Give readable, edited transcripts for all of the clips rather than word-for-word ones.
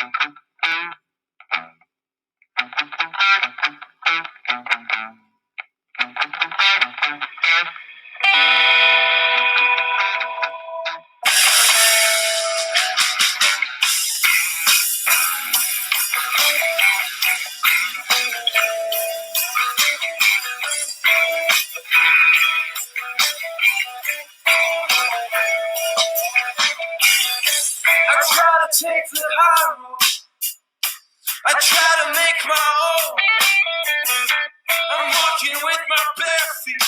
I try to take the high road. I try to make my own. I'm walking with my bare feet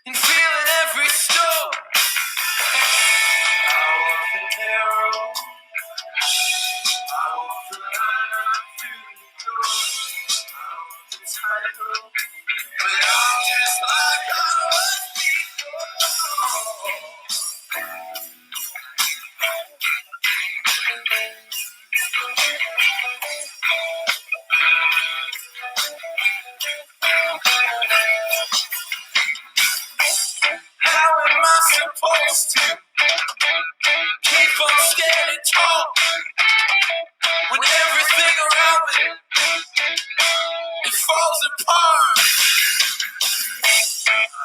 and feeling every stone. I walk the narrow. I walk the line right through the door. I walk the tightrope, but I'm just like I was before. How am I supposed to keep on standing tall when everything around me it falls apart?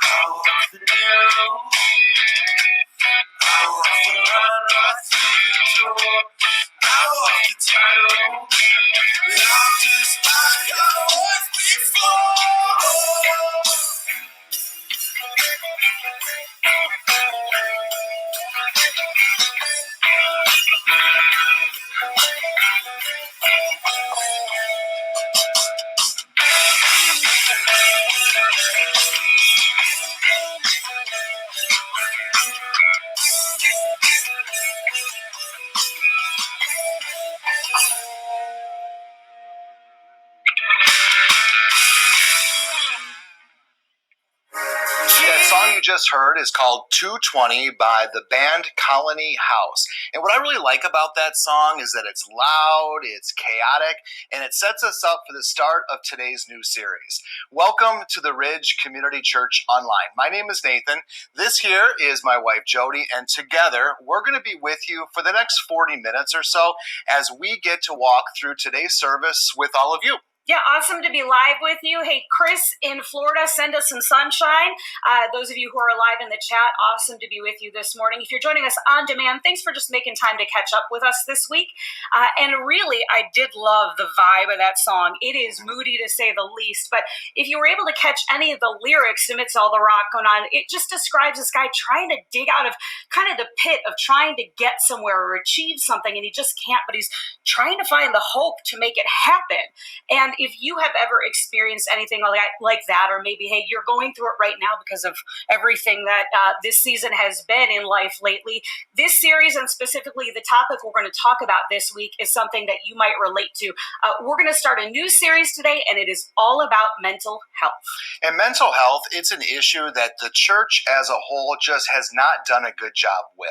I walk the narrow, I walk the line right through the door. I walk the tightrope, but I'm just like I was before. That song you just heard is called 220 by the band Colony House. And what I really like about that song is that it's loud, it's chaotic, and it sets us up for the start of today's new series. Welcome to the Ridge Community Church Online. My name is Nathan. This here is my wife Jody, and together we're going to be with you for the next 40 minutes or so as we get to walk through today's service with all of you. Yeah, awesome to be live with you. Hey, Chris in Florida, send us some sunshine. Those of you who are live in the chat, awesome to be with you this morning. If you're joining us on demand, thanks for just making time to catch up with us this week. And really, I did love the vibe of that song. It is moody to say the least, but if you were able to catch any of the lyrics amidst all the rock going on, it just describes this guy trying to dig out of kind of the pit of trying to get somewhere or achieve something, and he just can't, but he's trying to find the hope to make it happen. And if you have ever experienced anything like that, or maybe, hey, you're going through it right now because of everything that this season has been in life lately, this series, and specifically the topic we're going to talk about this week, is something that you might relate to. We're going to start a new series today, and it is all about mental health. And mental health, it's an issue that the church as a whole just has not done a good job with.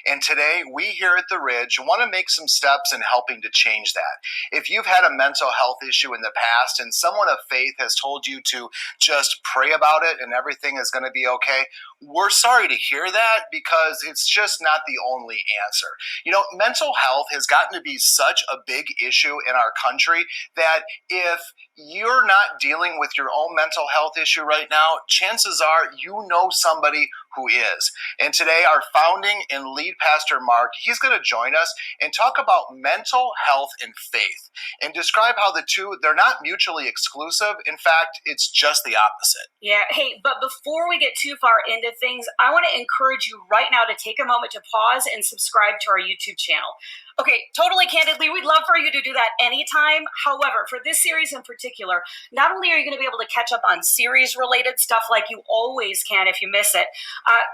And today, we here at The Ridge want to make some steps in helping to change that. If you've had a mental health issue in the past and someone of faith has told you to just pray about it and everything is going to be okay, we're sorry to hear that, because it's just not the only answer. You know, mental health has gotten to be such a big issue in our country that if you're not dealing with your own mental health issue right now, chances are you know somebody who is. And today, our founding and lead pastor, Mark, he's going to join us and talk about mental health and faith and describe how the two, they're not mutually exclusive. In fact, it's just the opposite. Yeah. Hey, but before we get too far into things, I want to encourage you right now to take a moment to pause and subscribe to our YouTube channel. Okay, totally candidly, we'd love for you to do that anytime. However, for this series in particular, not only are you going to be able to catch up on series-related stuff like you always can if you miss it,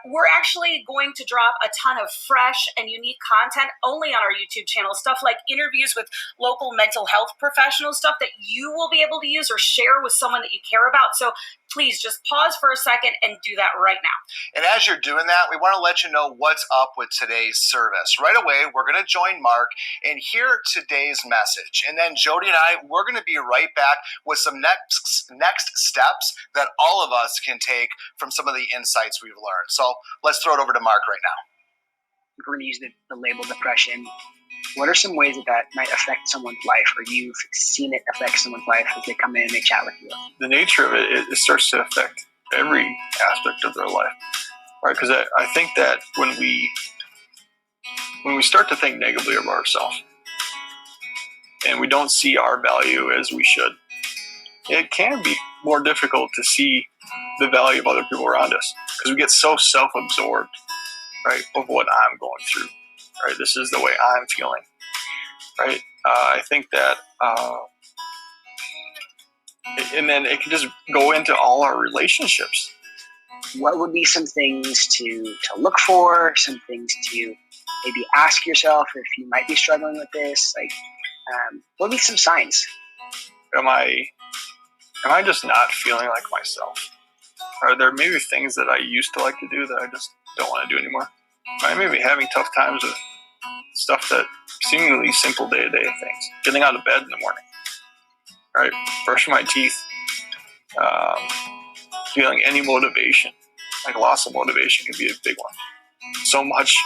we're actually going to drop a ton of fresh and unique content only on our YouTube channel, stuff like interviews with local mental health professionals, stuff that you will be able to use or share with someone that you care about. So please just pause for a second and do that right now. And as you're doing that, we want to let you know what's up with today's service. Right away, we're going to join Mark and hear today's message. And then Jody and I, we're going to be right back with some next steps that all of us can take from some of the insights we've learned. So let's throw it over to Mark right now. We're going to use the label depression what are some ways that might affect someone's life, or you've seen it affect someone's life as they come in and they chat with you? The nature of it starts to affect every aspect of their life, right? Because I think that when we start to think negatively of ourselves and we don't see our value as we should, it can be more difficult to see the value of other people around us because we get so self-absorbed, right, of what I'm going through, right? This is the way I'm feeling, right? I think that, and then it can just go into all our relationships. What would be some things to look for, some things to maybe ask yourself if you might be struggling with this? Like, what would be some signs? Am I just not feeling like myself? Are there maybe things that I used to like to do that I just don't want to do anymore? Am I maybe having tough times with stuff that seemingly simple day-to-day things? Getting out of bed in the morning, right? Brushing my teeth, feeling any motivation, like loss of motivation can be a big one. So much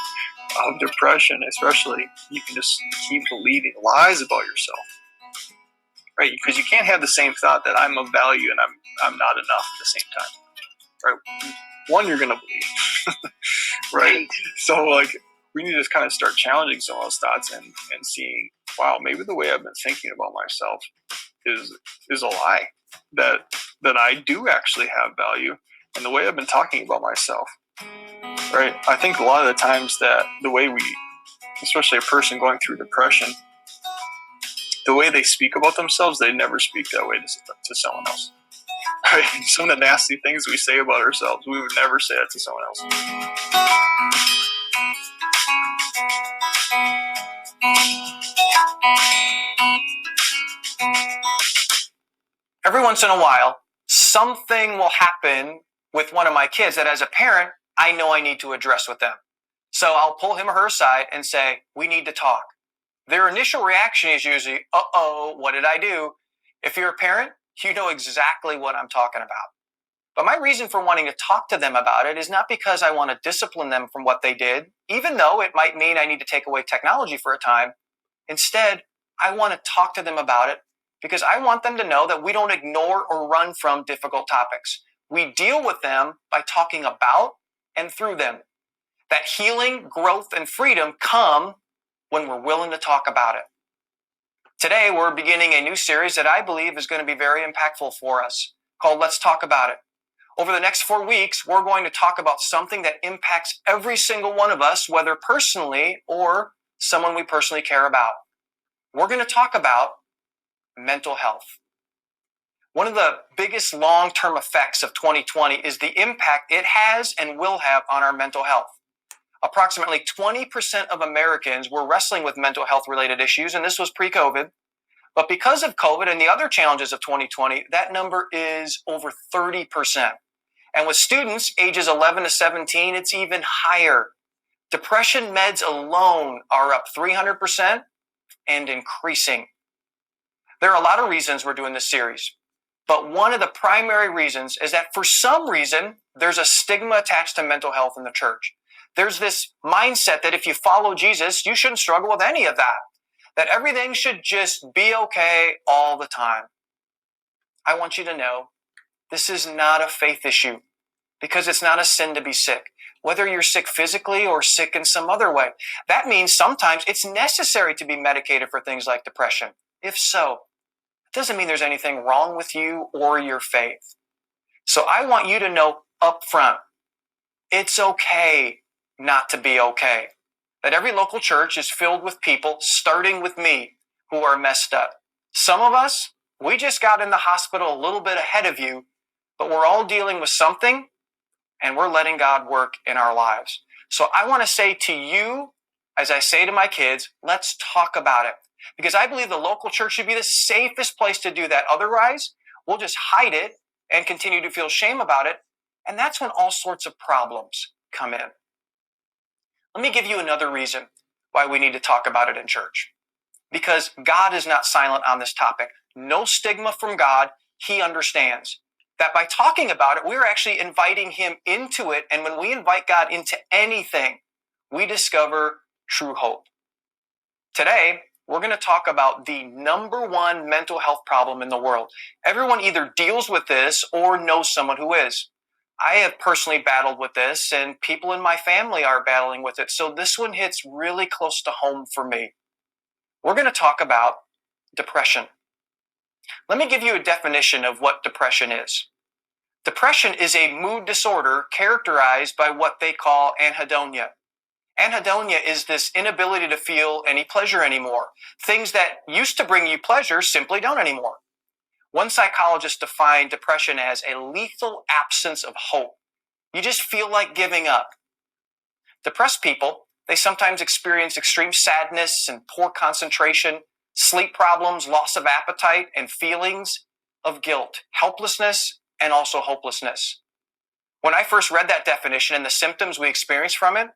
of depression, especially, you can just keep believing lies about yourself, right? Because you can't have the same thought that I'm of value and I'm not enough at the same time, right? One, you're gonna believe, right? So like, we need to just kind of start challenging some of those thoughts and seeing, wow, maybe the way I've been thinking about myself is a lie. That I do actually have value, and the way I've been talking about myself, right? I think a lot of the times that the way we, especially a person going through depression, the way they speak about themselves, they never speak that way to someone else. Right? Some of the nasty things we say about ourselves, we would never say that to someone else. Every once in a while, something will happen with one of my kids that as a parent, I know I need to address with them. So I'll pull him or her aside and say, we need to talk. Their initial reaction is usually, uh-oh, what did I do? If you're a parent, you know exactly what I'm talking about. But my reason for wanting to talk to them about it is not because I want to discipline them from what they did, even though it might mean I need to take away technology for a time. Instead, I want to talk to them about it because I want them to know that we don't ignore or run from difficult topics. We deal with them by talking about and through them. That healing, growth, and freedom come when we're willing to talk about it. Today, we're beginning a new series that I believe is going to be very impactful for us, called Let's Talk About It. Over the next 4 weeks, we're going to talk about something that impacts every single one of us, whether personally or someone we personally care about. We're going to talk about mental health. One of the biggest long-term effects of 2020 is the impact it has and will have on our mental health. Approximately 20% of Americans were wrestling with mental health related issues, and this was pre-COVID. But because of COVID and the other challenges of 2020, that number is over 30%. And with students ages 11 to 17, it's even higher. Depression meds alone are up 300% and increasing. There are a lot of reasons we're doing this series, but one of the primary reasons is that for some reason, there's a stigma attached to mental health in the church. There's this mindset that if you follow Jesus, you shouldn't struggle with any of that everything should just be okay all the time. I want you to know this is not a faith issue because it's not a sin to be sick, whether you're sick physically or sick in some other way. That means sometimes it's necessary to be medicated for things like depression. If so, it doesn't mean there's anything wrong with you or your faith. So I want you to know up front, it's okay not to be okay. That every local church is filled with people, starting with me, who are messed up. Some of us, we just got in the hospital a little bit ahead of you, but we're all dealing with something, and we're letting God work in our lives. So I want to say to you, as I say to my kids, let's talk about it. Because I believe the local church should be the safest place to do that. Otherwise, we'll just hide it and continue to feel shame about it. And that's when all sorts of problems come in. Let me give you another reason why we need to talk about it in church. Because God is not silent on this topic. No stigma from God. He understands that by talking about it, we're actually inviting him into it. And when we invite God into anything, we discover true hope. Today, we're going to talk about the number one mental health problem in the world. Everyone either deals with this or knows someone who is. I have personally battled with this, and people in my family are battling with it. So this one hits really close to home for me. We're going to talk about depression. Let me give you a definition of what depression is. Depression is a mood disorder characterized by what they call anhedonia. Anhedonia is this inability to feel any pleasure anymore. Things that used to bring you pleasure simply don't anymore. One psychologist defined depression as a lethal absence of hope. You just feel like giving up. Depressed people, they sometimes experience extreme sadness and poor concentration, sleep problems, loss of appetite, and feelings of guilt, helplessness, and also hopelessness. When I first read that definition and the symptoms we experience from it,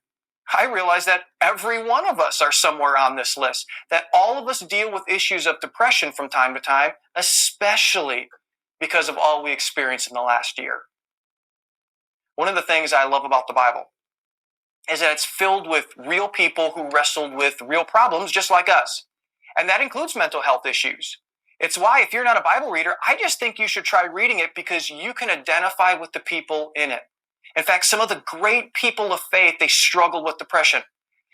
I realized that every one of us are somewhere on this list, that all of us deal with issues of depression from time to time, especially because of all we experienced in the last year. One of the things I love about the Bible is that it's filled with real people who wrestled with real problems just like us. And that includes mental health issues. It's why if you're not a Bible reader, I just think you should try reading it because you can identify with the people in it. In fact, some of the great people of faith, they struggle with depression.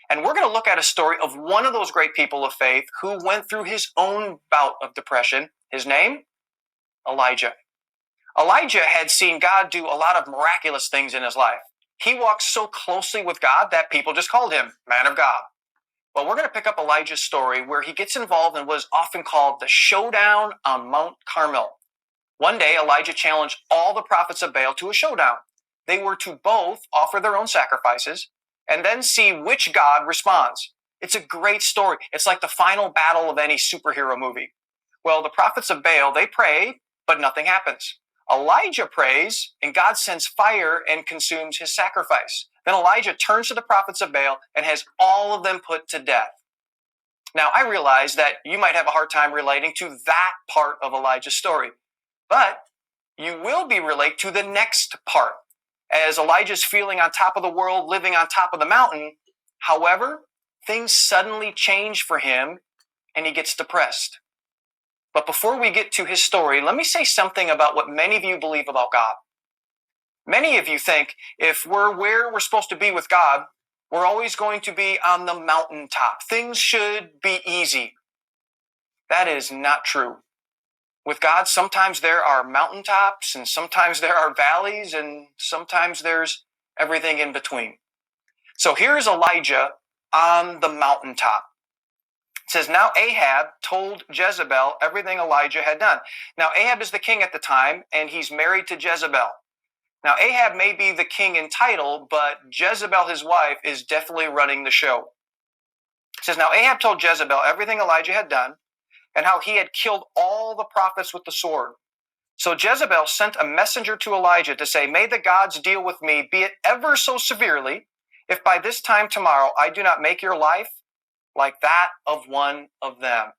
And we're going to look at a story of one of those great people of faith who went through his own bout of depression. His name? Elijah. Elijah had seen God do a lot of miraculous things in his life. He walked so closely with God that people just called him Man of God. Well, we're going to pick up Elijah's story where he gets involved in what is often called the showdown on Mount Carmel. One day, Elijah challenged all the prophets of Baal to a showdown. They were to both offer their own sacrifices and then see which god responds. It's a great story. It's like the final battle of any superhero movie. Well, the prophets of Baal, they pray, but nothing happens. Elijah prays, and God sends fire and consumes his sacrifice. Then Elijah turns to the prophets of Baal and has all of them put to death. Now, I realize that you might have a hard time relating to that part of Elijah's story, but you will be related to the next part. As Elijah's feeling on top of the world, living on top of the mountain, however, things suddenly change for him and he gets depressed. But before we get to his story, let me say something about what many of you believe about God. Many of you think if we're where we're supposed to be with God, we're always going to be on the mountaintop. Things should be easy. That is not true. With God, sometimes there are mountaintops, and sometimes there are valleys, and sometimes there's everything in between. So here's Elijah on the mountaintop. It says, now Ahab told Jezebel everything Elijah had done. Now Ahab is the king at the time, and he's married to Jezebel. Now Ahab may be the king in title, but Jezebel, his wife, is definitely running the show. It says, now Ahab told Jezebel everything Elijah had done, and how he had killed all the prophets with the sword. So Jezebel sent a messenger to Elijah to say, may the gods deal with me, be it ever so severely, if by this time tomorrow I do not make your life like that of one of them.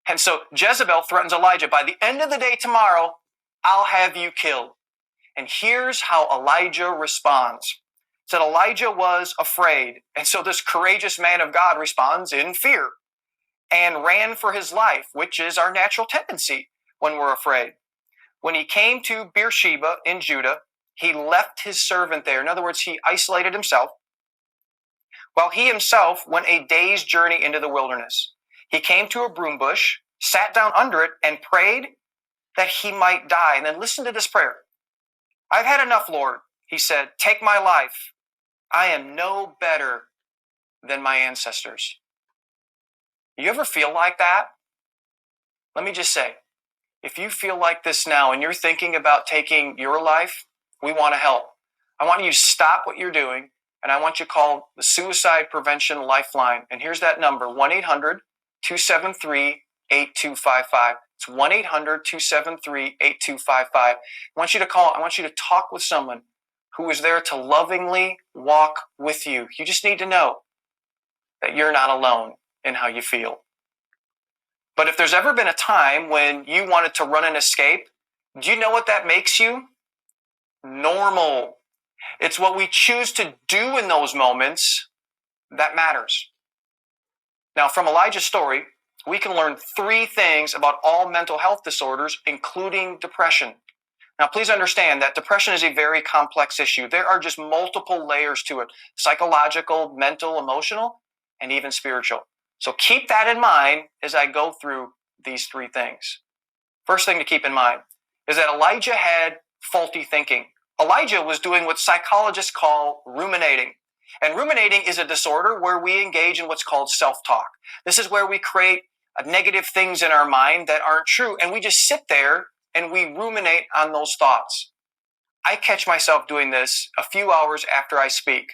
And so Jezebel threatens Elijah, by the end of the day tomorrow, I'll have you killed. And here's how Elijah responds. It said Elijah was afraid. And so this courageous man of God responds in fear and ran for his life, which is our natural tendency when we're afraid. When he came to Beersheba in Judah, he left his servant there. In other words, he isolated himself, while he himself went a day's journey into the wilderness. He came to a broom bush, sat down under it, and prayed that he might die. And then listen to this prayer. I've had enough, Lord, he said. Take my life. I am no better than my ancestors. You ever feel like that? Let me just say, if you feel like this now and you're thinking about taking your life, we want to help. I want you to stop what you're doing, and I want you to call the Suicide Prevention Lifeline. And here's that number, 1-800-273-8255. It's 1-800-273-8255. I want you to call. I want you to talk with someone who is there to lovingly walk with you. You just need to know that you're not alone in how you feel. But if there's ever been a time when you wanted to run and escape, do you know what that makes you? Normal. It's what we choose to do in those moments that matters. Now, from Elijah's story, we can learn 3 things about all mental health disorders, including depression. Now, please understand that depression is a very complex issue. There are just multiple layers to it: psychological, mental, emotional, and even spiritual. So keep that in mind as I go through these 3 things. First thing to keep in mind is that Elijah had faulty thinking. Elijah was doing what psychologists call ruminating. And ruminating is a disorder where we engage in what's called self-talk. This is where we create negative things in our mind that aren't true, and we just sit there and we ruminate on those thoughts. I catch myself doing this a few hours after I speak.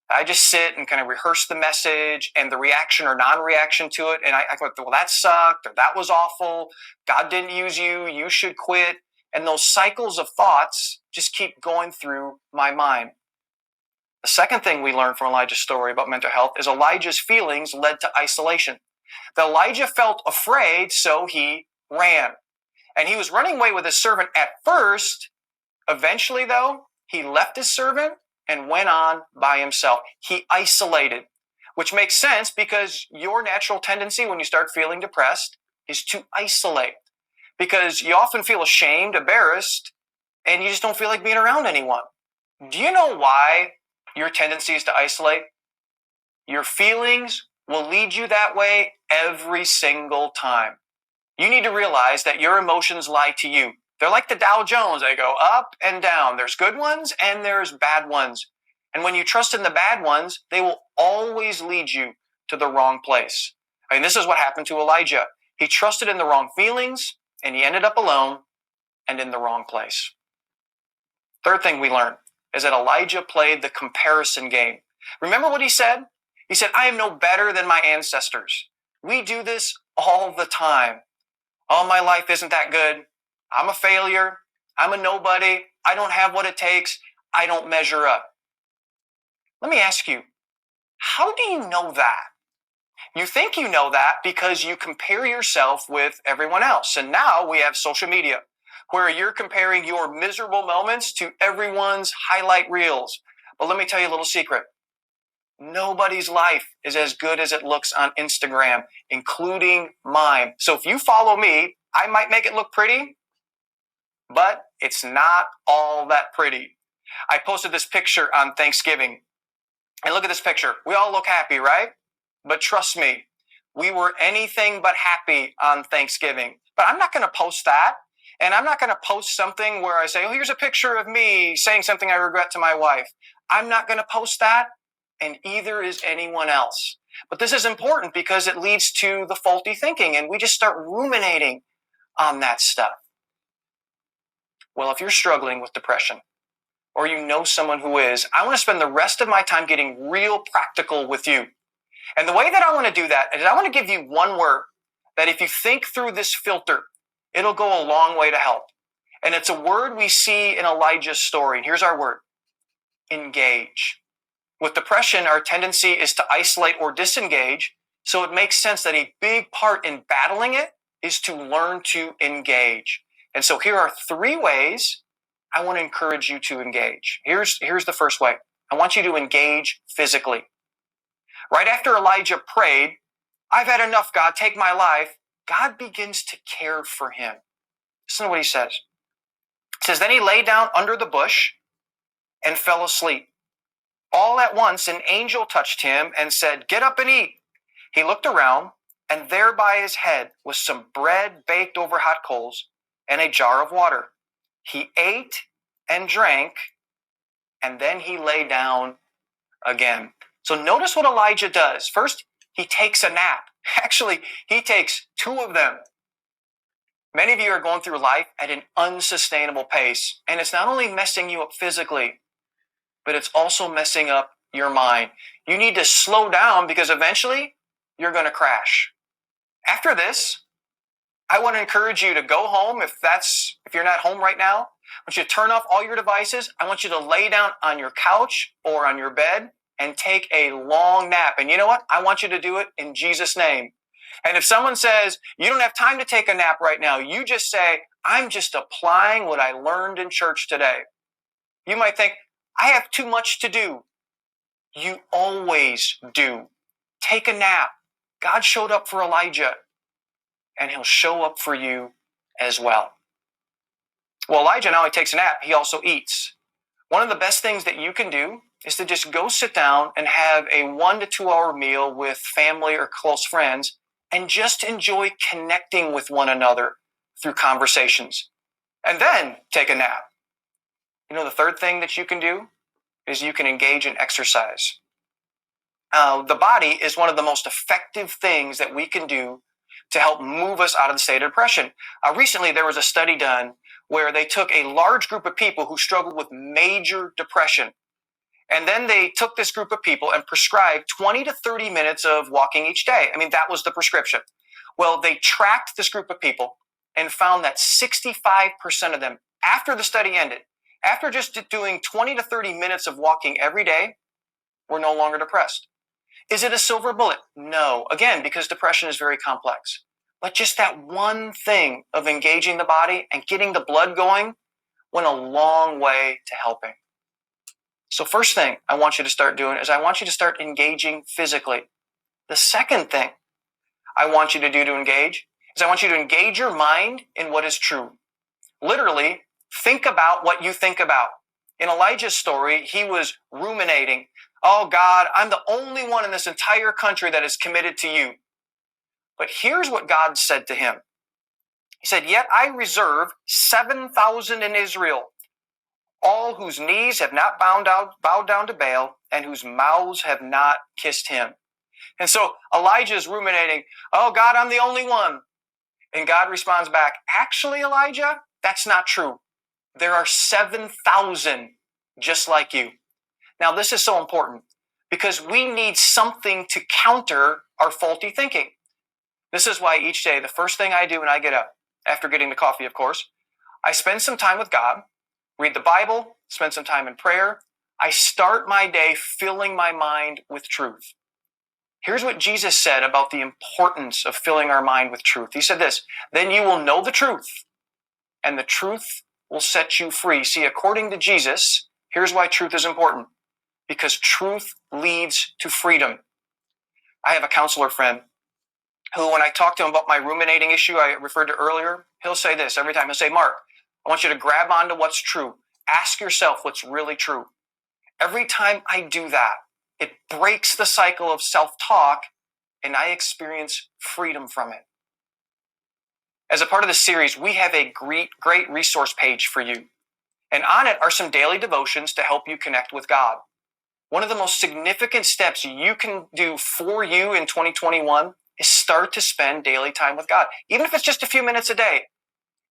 I just sit and kind of rehearse the message and the reaction or non-reaction to it, and I go, well, that sucked, or that was awful, God didn't use you, you should quit. And those cycles of thoughts just keep going through my mind. The second thing we learn from Elijah's story about mental health is Elijah's feelings led to isolation. That Elijah felt afraid, so he ran. And he was running away with his servant at first. Eventually, though, he left his servant and went on by himself. He isolated, which makes sense because your natural tendency when you start feeling depressed is to isolate, because you often feel ashamed, embarrassed, and you just don't feel like being around anyone. Do you know why your tendency is to isolate? Your feelings will lead you that way every single time. You need to realize that your emotions lie to you. They're like the Dow Jones. They go up and down. There's good ones and there's bad ones. And when you trust in the bad ones, they will always lead you to the wrong place. I mean, this is what happened to Elijah. He trusted in the wrong feelings, and he ended up alone and in the wrong place. Third thing we learn is that Elijah played the comparison game. Remember what he said? He said, I am no better than my ancestors. We do this all the time. Oh, my life isn't that good. I'm a failure. I'm a nobody. I don't have what it takes. I don't measure up. Let me ask you, how do you know that? You think you know that because you compare yourself with everyone else. And now we have social media, where you're comparing your miserable moments to everyone's highlight reels. But let me tell you a little secret. Nobody's life is as good as it looks on Instagram, including mine. So if you follow me, I might make it look pretty, but it's not all that pretty. I posted this picture on Thanksgiving. And look at this picture. We all look happy, right? But trust me, we were anything but happy on Thanksgiving. But I'm not going to post that. And I'm not going to post something where I say, oh, here's a picture of me saying something I regret to my wife. I'm not going to post that, and either is anyone else. But this is important because it leads to the faulty thinking, and we just start ruminating on that stuff. Well, if you're struggling with depression, or you know someone who is, I want to spend the rest of my time getting real practical with you. And the way that I want to do that is I want to give you one word that if you think through this filter, it'll go a long way to help. And it's a word we see in Elijah's story. Here's our word: engage. With depression, our tendency is to isolate or disengage. So it makes sense that a big part in battling it is to learn to engage. And so here are 3 ways I want to encourage you to engage. Here's the first way. I want you to engage physically. Right after Elijah prayed, I've had enough, God, take my life, God begins to care for him. Listen to what he says. It says, then he lay down under the bush and fell asleep. All at once, an angel touched him and said, get up and eat. He looked around, and there by his head was some bread baked over hot coals and a jar of water. He ate and drank, and then he lay down again. So notice what Elijah does. First, he takes a nap. Actually, he takes 2 of them. Many of you are going through life at an unsustainable pace, and it's not only messing you up physically, but it's also messing up your mind. You need to slow down because eventually you're going to crash. After this, I want to encourage you to go home if you're not home right now. I want you to turn off all your devices. I want you to lay down on your couch or on your bed and take a long nap. And you know what? I want you to do it in Jesus' name. And if someone says, you don't have time to take a nap right now, you just say, I'm just applying what I learned in church today. You might think, I have too much to do. You always do. Take a nap. God showed up for Elijah, and he'll show up for you as well. Well, Elijah not only takes a nap, he also eats. One of the best things that you can do is to just go sit down and have a 1 to 2 hour meal with family or close friends and just enjoy connecting with one another through conversations. And then take a nap. You know, the third thing that you can do is you can engage in exercise. The body is one of the most effective things that we can do to help move us out of the state of depression. Recently, there was a study done where they took a large group of people who struggled with major depression. And then they took this group of people and prescribed 20 to 30 minutes of walking each day. I mean, that was the prescription. Well, they tracked this group of people and found that 65% of them, after the study ended, after just doing 20 to 30 minutes of walking every day, were no longer depressed. Is it a silver bullet? No. Again, because depression is very complex. But just that one thing of engaging the body and getting the blood going went a long way to helping. So first thing I want you to start doing is I want you to start engaging physically. The second thing I want you to do to engage is I want you to engage your mind in what is true. Literally, think about what you think about. In Elijah's story, he was ruminating, oh God, I'm the only one in this entire country that is committed to you. But here's what God said to him. He said, yet I reserve 7,000 in Israel, all whose knees have not bowed down to Baal and whose mouths have not kissed him. And so Elijah is ruminating, oh God, I'm the only one. And God responds back, actually, Elijah, that's not true. There are 7,000 just like you. Now, this is so important because we need something to counter our faulty thinking. This is why each day, the first thing I do when I get up, after getting the coffee, of course, I spend some time with God, read the Bible, spend some time in prayer. I start my day filling my mind with truth. Here's what Jesus said about the importance of filling our mind with truth. He said this, then you will know the truth, and the truth will set you free. See, according to Jesus, here's why truth is important. Because truth leads to freedom. I have a counselor friend who, when I talk to him about my ruminating issue I referred to earlier, he'll say this every time. He'll say, Mark, I want you to grab onto what's true. Ask yourself what's really true. Every time I do that, it breaks the cycle of self-talk and I experience freedom from it. As a part of this series, we have a great resource page for you. And on it are some daily devotions to help you connect with God. One of the most significant steps you can do for you in 2021 is start to spend daily time with God. Even if it's just a few minutes a day.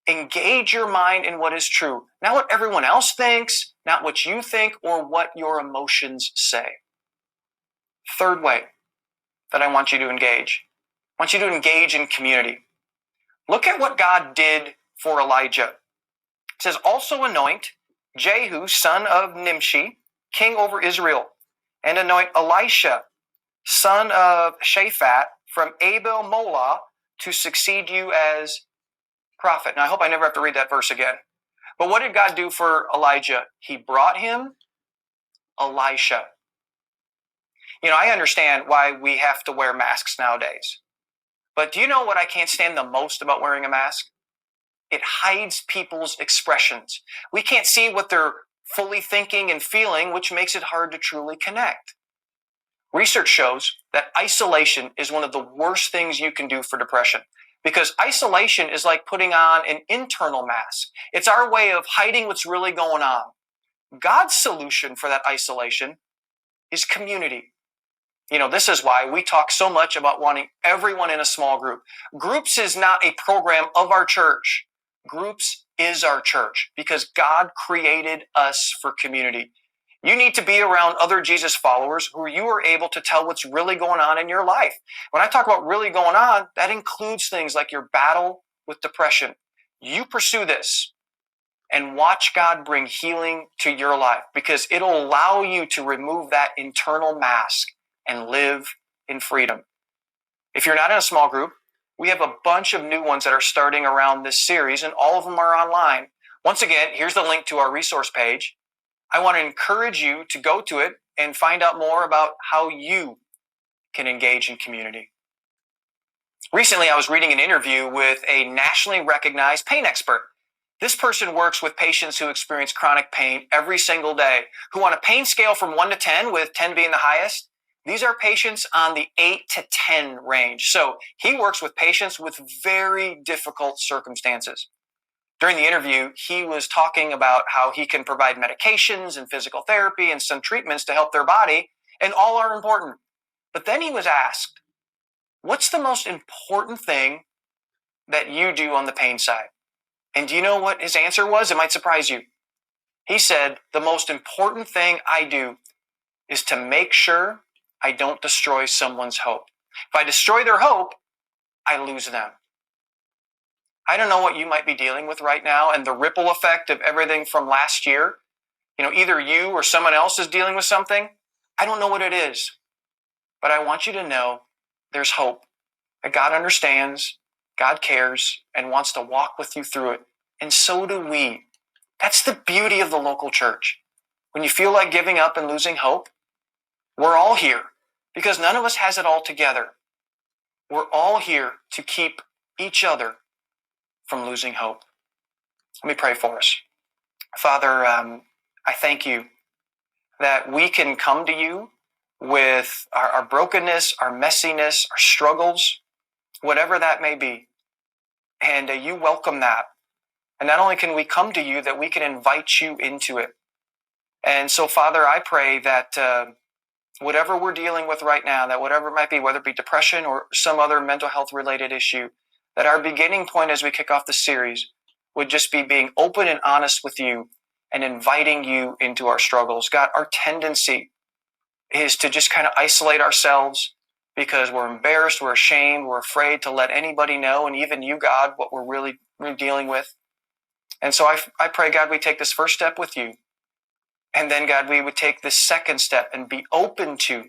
Engage your mind in what is true. Not what everyone else thinks, not what you think, or what your emotions say. Third way that I want you to engage. I want you to engage in community. Look at what God did for Elijah. It says, also anoint Jehu, son of Nimshi, king over Israel, and anoint Elisha, son of Shaphat, from Abel Molah, to succeed you as prophet. Now, I hope I never have to read that verse again. But what did God do for Elijah? He brought him Elisha. You know, I understand why we have to wear masks nowadays. But do you know what I can't stand the most about wearing a mask? It hides people's expressions. We can't see what they're fully thinking and feeling, which makes it hard to truly connect. Research shows that isolation is one of the worst things you can do for depression, because isolation is like putting on an internal mask. It's our way of hiding what's really going on. God's solution for that isolation is community. You know, this is why we talk so much about wanting everyone in a small group. Groups is not a program of our church. Groups is our church because God created us for community. You need to be around other Jesus followers who you are able to tell what's really going on in your life. When I talk about really going on, that includes things like your battle with depression. You pursue this and watch God bring healing to your life because it'll allow you to remove that internal mask and live in freedom. If you're not in a small group, we have a bunch of new ones that are starting around this series, and all of them are online. Once again, here's the link to our resource page. I want to encourage you to go to it and find out more about how you can engage in community. Recently, I was reading an interview with a nationally recognized pain expert. This person works with patients who experience chronic pain every single day, who on a pain scale from 1 to 10, with 10 being the highest, these are patients on the 8 to 10 range. So he works with patients with very difficult circumstances. During the interview, he was talking about how he can provide medications and physical therapy and some treatments to help their body, and all are important. But then he was asked, what's the most important thing that you do on the pain side? And do you know what his answer was? It might surprise you. He said, the most important thing I do is to make sure I don't destroy someone's hope. If I destroy their hope, I lose them. I don't know what you might be dealing with right now and the ripple effect of everything from last year. Either you or someone else is dealing with something. I don't know what it is, but I want you to know there's hope. That God understands, God cares, and wants to walk with you through it. And so do we. That's the beauty of the local church. When you feel like giving up and losing hope, we're all here because none of us has it all together. We're all here to keep each other from losing hope. Let me pray for us. Father, I thank you that we can come to you with our brokenness, our messiness, our struggles, whatever that may be. And you welcome that. And not only can we come to you, that we can invite you into it. And so, Father, I pray that whatever we're dealing with right now, that whatever it might be, whether it be depression or some other mental health related issue, that our beginning point as we kick off the series would just be being open and honest with you and inviting you into our struggles. God, our tendency is to just kind of isolate ourselves because we're embarrassed, we're ashamed, we're afraid to let anybody know, and even you, God, what we're dealing with. And so I pray, God, we take this first step with you. And then, God, we would take this second step and be open to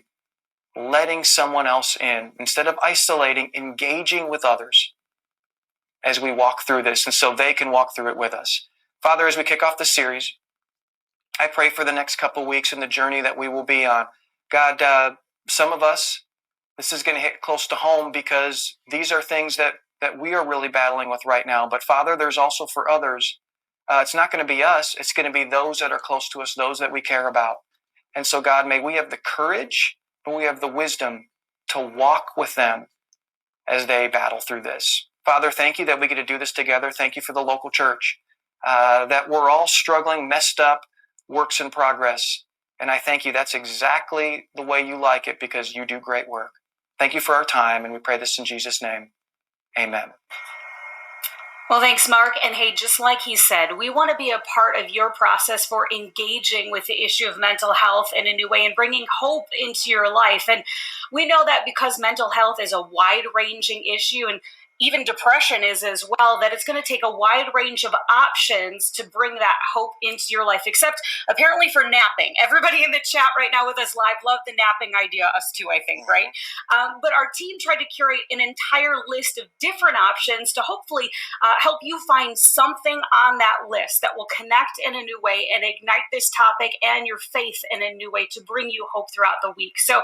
letting someone else in instead of isolating, engaging with others as we walk through this, and so they can walk through it with us. Father, as we kick off the series, I pray for the next couple of weeks and the journey that we will be on. God, some of us, this is going to hit close to home because these are things that we are really battling with right now. But Father, there's also for others, it's not going to be us. It's going to be those that are close to us, those that we care about. And so, God, may we have the courage and we have the wisdom to walk with them as they battle through this. Father, thank you that we get to do this together. Thank you for the local church, that we're all struggling, messed up, works in progress. And I thank you that's exactly the way you like it because you do great work. Thank you for our time, and we pray this in Jesus' name. Amen. Well, thanks, Mark. And hey, just like he said, we want to be a part of your process for engaging with the issue of mental health in a new way and bringing hope into your life. And we know that because mental health is a wide-ranging issue, and even depression is as well, that it's going to take a wide range of options to bring that hope into your life, except apparently for napping. Everybody in the chat right now with us live love the napping idea, us too, I think, right? But our team tried to curate an entire list of different options to hopefully help you find something on that list that will connect in a new way and ignite this topic and your faith in a new way to bring you hope throughout the week. So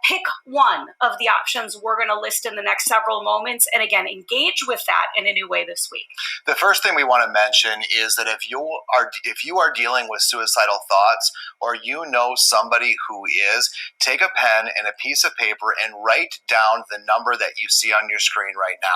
pick one of the options we're going to list in the next several moments, and again, engage with that in a new way this week. The first thing we want to mention is that if you are dealing with suicidal thoughts, or you know somebody who is, take a pen and a piece of paper and write down the number that you see on your screen right now.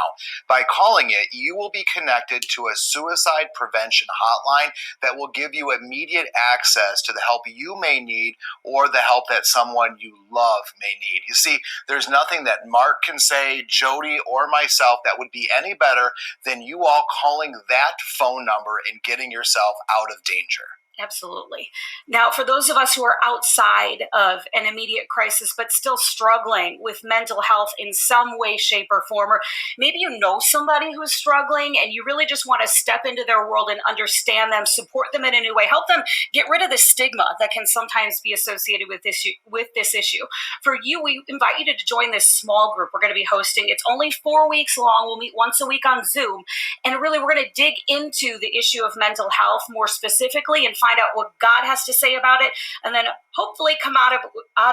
By calling it, you will be connected to a suicide prevention hotline that will give you immediate access to the help you may need or the help that someone you love may need. You see, there's nothing that Mark can say, Jody, or myself that would be any better than you all calling that phone number and getting yourself out of danger. Absolutely. Now, for those of us who are outside of an immediate crisis, but still struggling with mental health in some way, shape, or form, or maybe you know somebody who's struggling and you really just want to step into their world and understand them, support them in a new way, help them get rid of the stigma that can sometimes be associated with this issue. For you, we invite you to join this small group we're going to be hosting. It's only 4 weeks long. We'll meet once a week on Zoom. And really, we're going to dig into the issue of mental health more specifically and find out what God has to say about it, and then hopefully come out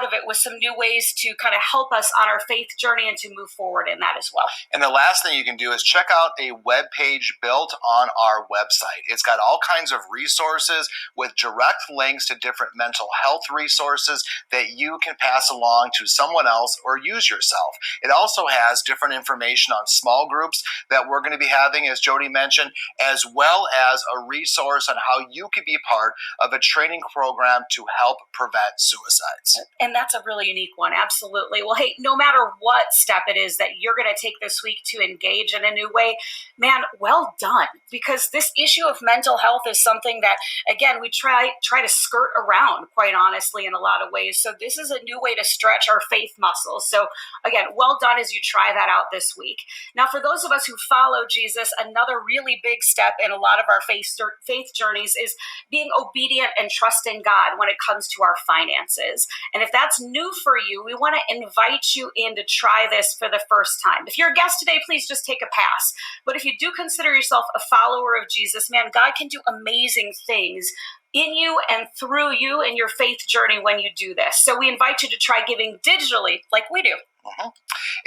of it with some new ways to kind of help us on our faith journey and to move forward in that as well. And the last thing you can do is check out a web page built on our website. It's got all kinds of resources with direct links to different mental health resources that you can pass along to someone else or use yourself. It also has different information on small groups that we're going to be having, as Jody mentioned, as well as a resource on how you could be part of a training program to help prevent suicides. And that's a really unique one. Absolutely. Well, hey, no matter what step it is that you're going to take this week to engage in a new way, man, well done. Because this issue of mental health is something that, again, we try to skirt around, quite honestly, in a lot of ways. So this is a new way to stretch our faith muscles. So again, well done as you try that out this week. Now, for those of us who follow Jesus, another really big step in a lot of our faith journeys is being obedient and trusting God when it comes to our finances. And if that's new for you, we want to invite you in to try this for the first time. If you're a guest today, please just take a pass. But if you do consider yourself a follower of Jesus, man, God can do amazing things in you and through you in your faith journey when you do this. So we invite you to try giving digitally like we do. Mm-hmm.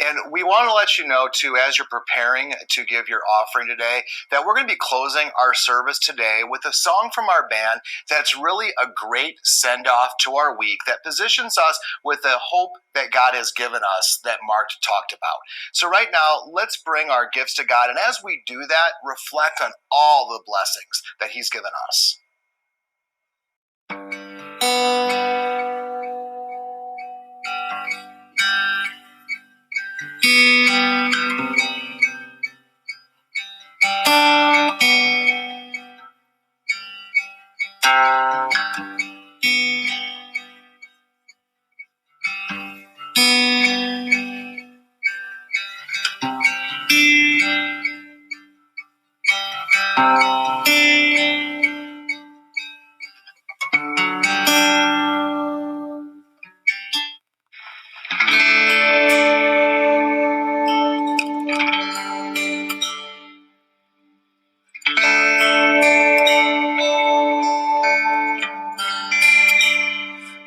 And we want to let you know, too, as you're preparing to give your offering today, that we're going to be closing our service today with a song from our band that's really a great send-off to our week that positions us with the hope that God has given us that Mark talked about. So right now, let's bring our gifts to God. And as we do that, reflect on all the blessings that He's given us.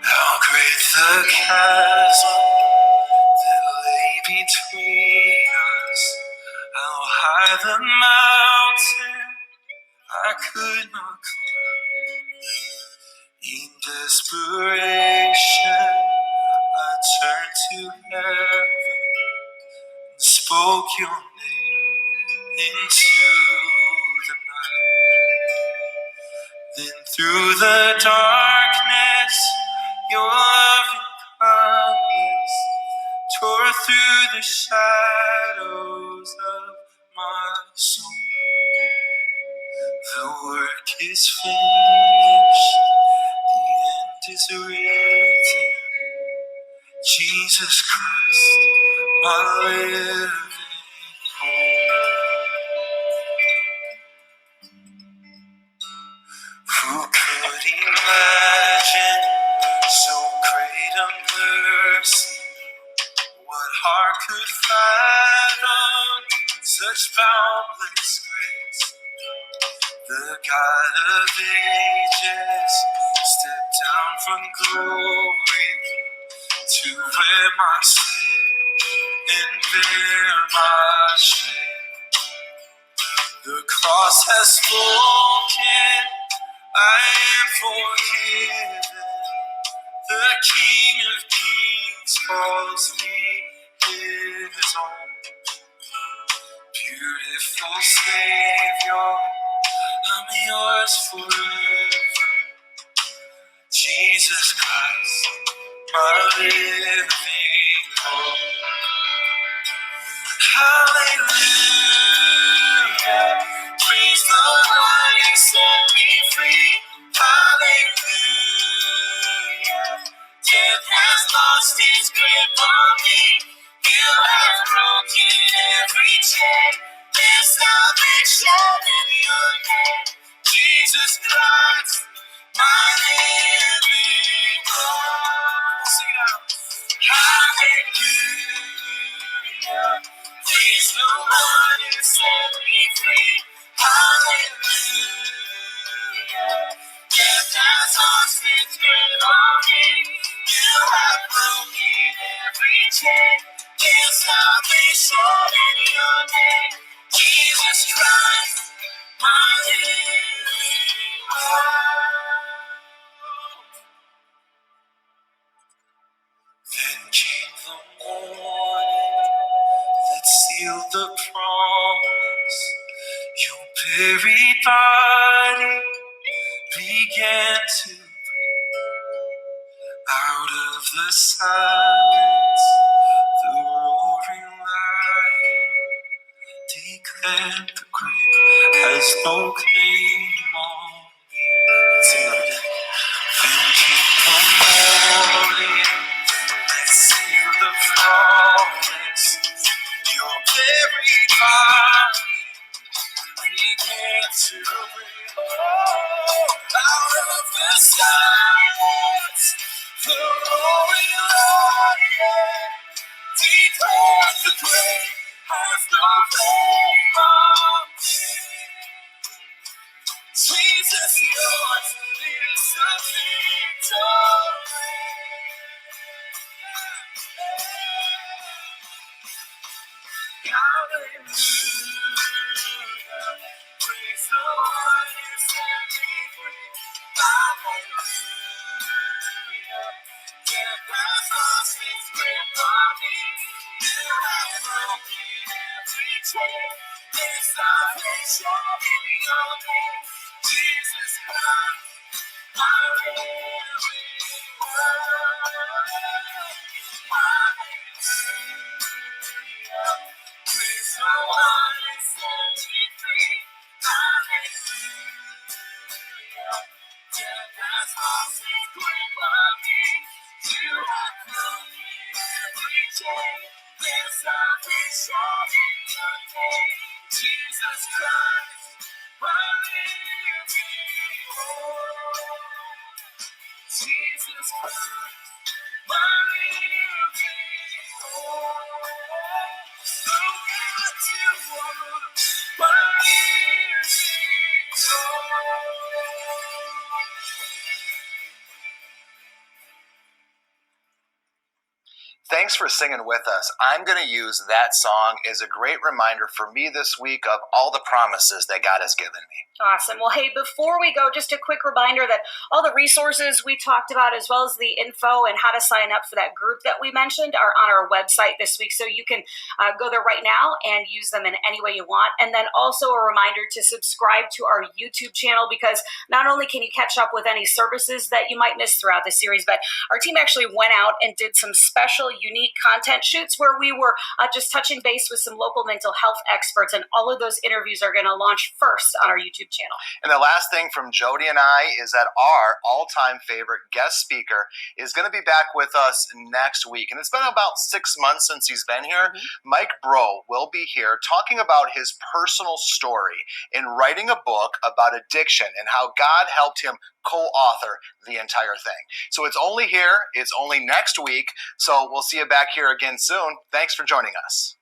How great the chasm that lay between us, how high the mountain I could not climb. In desperation, I turned to heaven and spoke your name into the night. Then through the darkness, your loving kindness tore through the shadows of my soul. The work is finished, the end is written. Jesus Christ, my living hope. Who could imagine so great a mercy? What heart could fathom such boundless grace? The God of ages stepped down from glory to wear my sin and bear my shame. The cross has spoken, I am forgiven. The King of Kings calls me his own. Beautiful Savior, I'm yours forever. Jesus Christ, my living hope. Hallelujah, praise the Lord, He set me free. Hallelujah, death has lost its grip on me. You have broken every chain. There's salvation in your name. Jesus Christ, my living hope. Sing it out. Hallelujah, praise the Lord who set me free. Hallelujah, Death has lost its grip on me. You have broken every chain. There's salvation in your name. Jesus Christ, my living hope. Then came the morning that sealed the promise. Your buried body began to breathe out of the silence. The roaring lion declared the grave has no claim on me. Sing that again. Then came the morning that sealed the promise. Your buried body began to breathe out of the silence. The roaring lion declared the grave has no claim on me. Jesus, yours is the victory. Hallelujah. Praise the one who set me free. Hallelujah. Death has lost its grip on me. You have broken every chain. There's salvation in your name. Jesus Christ, my living word. Hallelujah. Praise the one who set me free. Hallelujah. Death has lost its grip on me. You have broken every chain. There's salvation in your name. Jesus Christ, my living hope. Jesus Christ, my living hope. So God, you are my living hope. Thanks for singing with us. I'm going to use that song as a great reminder for me this week of all the promises that God has given me. Awesome. Well, hey, before we go, just a quick reminder that all the resources we talked about, as well as the info and how to sign up for that group that we mentioned, are on our website this week. So you can go there right now and use them in any way you want. And then also a reminder to subscribe to our YouTube channel, because not only can you catch up with any services that you might miss throughout the series, but our team actually went out and did some special, unique content shoots where we were just touching base with some local mental health experts. And all of those interviews are going to launch first on our YouTube channel. And the last thing from Jody and I is that our all-time favorite guest speaker is going to be back with us next week. And it's been about 6 months since he's been here. Mike Bro will be here talking about his personal story in writing a book about addiction and how God helped him co-author the entire thing. So it's only here. It's only next week. So we'll see you back here again soon. Thanks for joining us.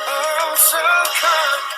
Oh, so come.